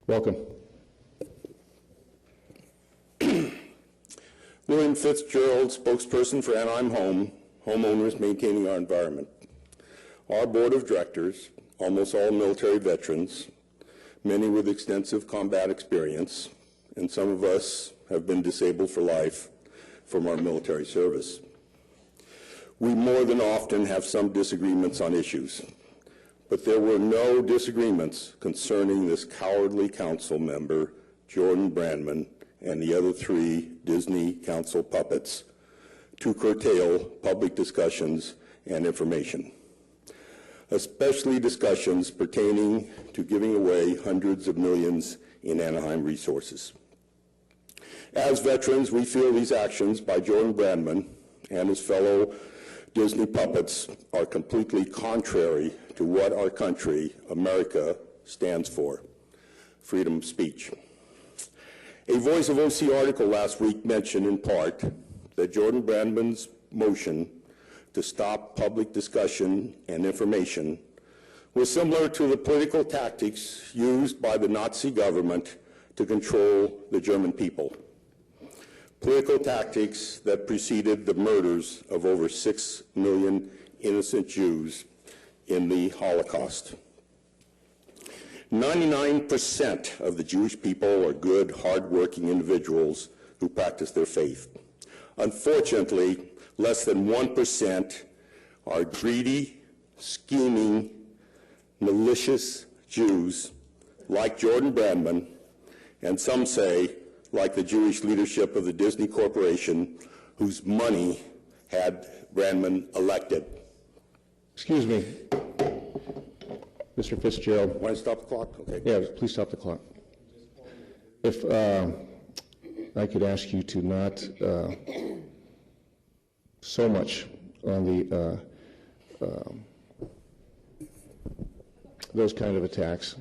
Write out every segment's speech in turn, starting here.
Welcome. William Fitzgerald, spokesperson for Anaheim homeowners maintaining our environment. Our board of directors, almost all military veterans, many with extensive combat experience, and some of us have been disabled for life from our military service. We more than often have some disagreements on issues, but there were no disagreements concerning this cowardly council member, Jordan Brandman, and the other 3 Disney council puppets to curtail public discussions and information, especially discussions pertaining to giving away hundreds of millions in Anaheim resources. As veterans, we feel these actions by Jordan Brandman and his fellow Disney puppets are completely contrary to what our country, America, stands for: freedom of speech. A Voice of OC article last week mentioned in part that Jordan Brandman's motion to stop public discussion and information was similar to the political tactics used by the Nazi government to control the German people. Political tactics that preceded the murders of over 6 million innocent Jews in the Holocaust. 99% of the Jewish people are good, hard-working individuals who practice their faith. Unfortunately, less than 1% are greedy, scheming, malicious Jews like Jordan Brandman, and some say like the Jewish leadership of the Disney Corporation, whose money had Brandman elected. Excuse me, Mr. Fitzgerald. Want to stop the clock? Okay. Yeah, please stop the clock. If I could ask you to not so much on the those kind of attacks.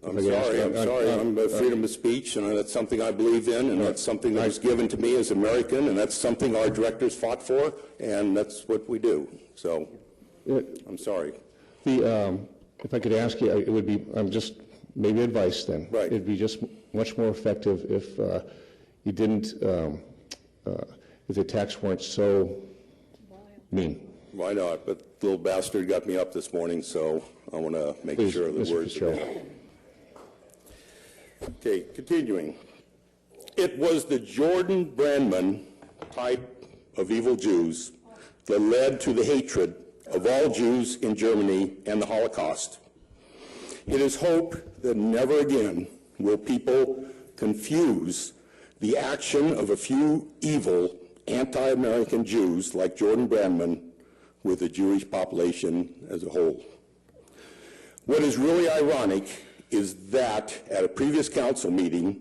I'm sorry. I'm freedom of speech, and that's something I believe in, and that's something that was given to me as American, and that's something our directors fought for, and that's what we do. So, I'm sorry. If I could ask you, it would be, just maybe advice then. Right. It'd be just much more effective if you didn't, if the attacks weren't so mean. Why not? But the little bastard got me up this morning, so I want to make sure the words are there. Okay, continuing. It was the Jordan Brandman type of evil Jews that led to the hatred of all Jews in Germany and the Holocaust. It is hoped that never again will people confuse the action of a few evil anti-American Jews like Jordan Brandman with the Jewish population as a whole. What is really ironic is that at a previous council meeting,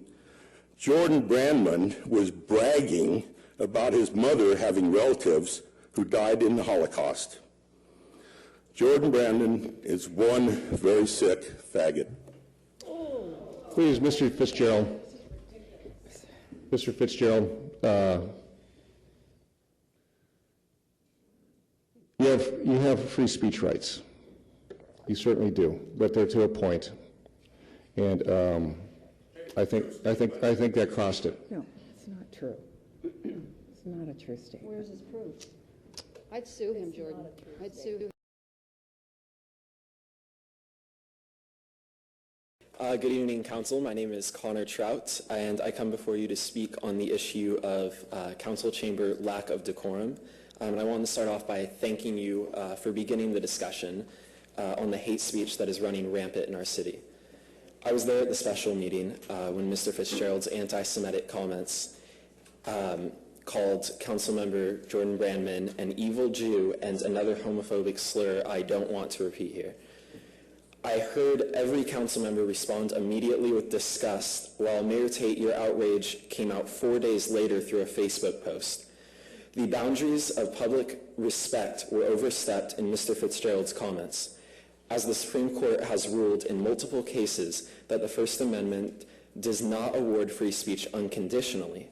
Jordan Brandman was bragging about his mother having relatives who died in the Holocaust. Jordan Brandman is one very sick faggot. Please, Mr. Fitzgerald. Mr. Fitzgerald, you have free speech rights. You certainly do, but they're to a point. And I think that crossed it. No, it's not true. It's not a true statement. Where's his proof? I'd sue him, Jordan. I'd sue him. Good evening, Council. My name is Connor Trout, and I come before you to speak on the issue of Council Chamber lack of decorum. And I want to start off by thanking you for beginning the discussion on the hate speech that is running rampant in our city. I was there at the special meeting when Mr. Fitzgerald's anti-Semitic comments called Councilmember Jordan Brandman an evil Jew and another homophobic slur I don't want to repeat here. I heard every council member respond immediately with disgust, while Mayor Tate, your outrage came out 4 days later through a Facebook post. The boundaries of public respect were overstepped in Mr. Fitzgerald's comments, as the Supreme Court has ruled in multiple cases that the First Amendment does not award free speech unconditionally.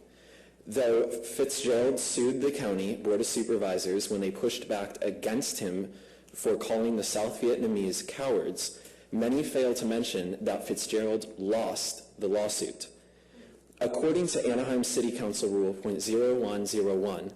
Though Fitzgerald sued the county Board of Supervisors when they pushed back against him for calling the South Vietnamese cowards, Many fail to mention that Fitzgerald lost the lawsuit. According to Anaheim City Council Rule .0101,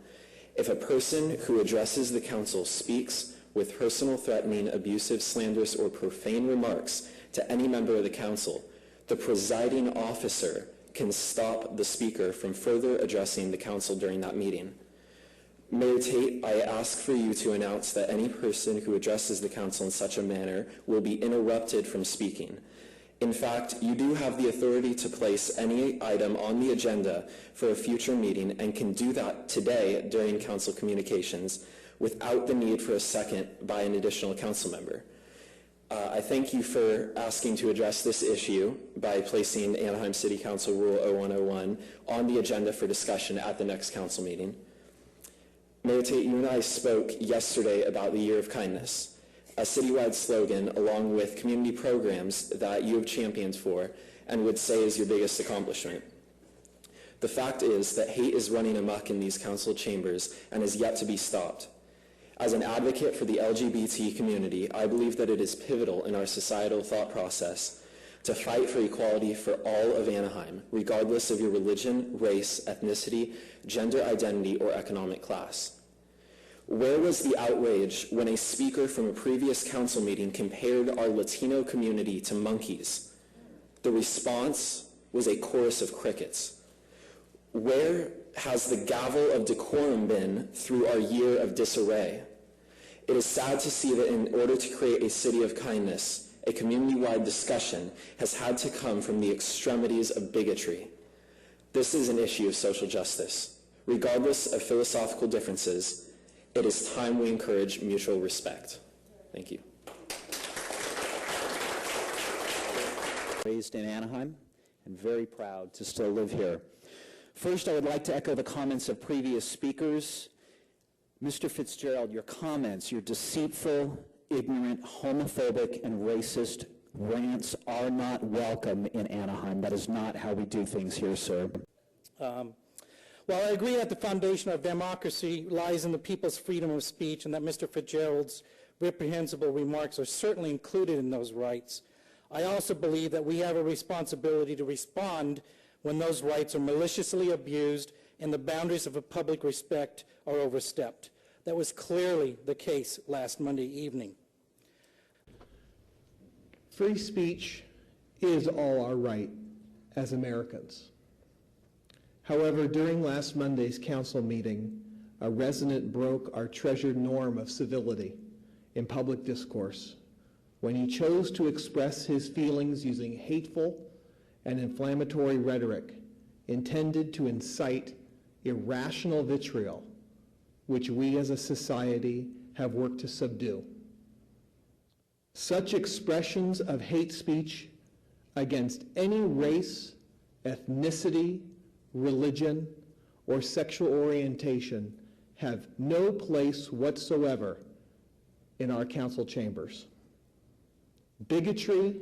if a person who addresses the council speaks with personal, threatening, abusive, slanderous, or profane remarks to any member of the council, the presiding officer can stop the speaker from further addressing the council during that meeting. Mayor Tate, I ask for you to announce that any person who addresses the council in such a manner will be interrupted from speaking. In fact, you do have the authority to place any item on the agenda for a future meeting and can do that today during council communications without the need for a second by an additional council member. I thank you for asking to address this issue by placing Anaheim City Council Rule 0101 on the agenda for discussion at the next council meeting. Mayor Tate, you and I spoke yesterday about the Year of Kindness, a citywide slogan along with community programs that you have championed for and would say is your biggest accomplishment. The fact is that hate is running amok in these council chambers and is yet to be stopped. As an advocate for the LGBT community, I believe that it is pivotal in our societal thought process to fight for equality for all of Anaheim, regardless of your religion, race, ethnicity, gender identity, or economic class. Where was the outrage when a speaker from a previous council meeting compared our Latino community to monkeys? The response was a chorus of crickets. Where has the gavel of decorum been through our year of disarray? It is sad to see that in order to create a city of kindness, a community-wide discussion has had to come from the extremities of bigotry. This is an issue of social justice. Regardless of philosophical differences, it is time we encourage mutual respect. Thank you. Raised in Anaheim and very proud to still live here. First, I would like to echo the comments of previous speakers. Mr. Fitzgerald, your comments, your deceitful, ignorant, homophobic, and racist rants are not welcome in Anaheim. That is not how we do things here, sir. Well, I agree that the foundation of democracy lies in the people's freedom of speech and that Mr. Fitzgerald's reprehensible remarks are certainly included in those rights. I also believe that we have a responsibility to respond when those rights are maliciously abused and the boundaries of a public respect are overstepped. That was clearly the case last Monday evening. Free speech is all our right as Americans. However, during last Monday's council meeting, a resident broke our treasured norm of civility in public discourse when he chose to express his feelings using hateful and inflammatory rhetoric intended to incite irrational vitriol, which we as a society have worked to subdue. Such expressions of hate speech against any race, ethnicity, religion, or sexual orientation have no place whatsoever in our council chambers. Bigotry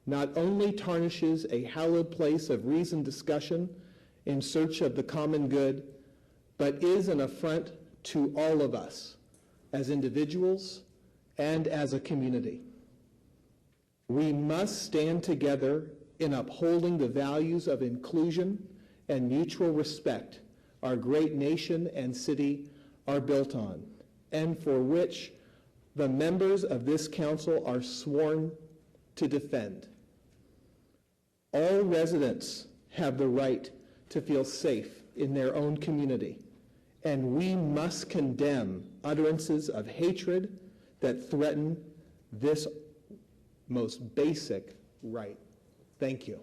not only tarnishes a hallowed place of reasoned discussion in search of the common good, but is an affront to all of us as individuals and as a community. We must stand together in upholding the values of inclusion and mutual respect our great nation and city are built on, and for which the members of this council are sworn to defend. All residents have the right to feel safe in their own community, and we must condemn utterances of hatred that threaten this most basic right. Thank you.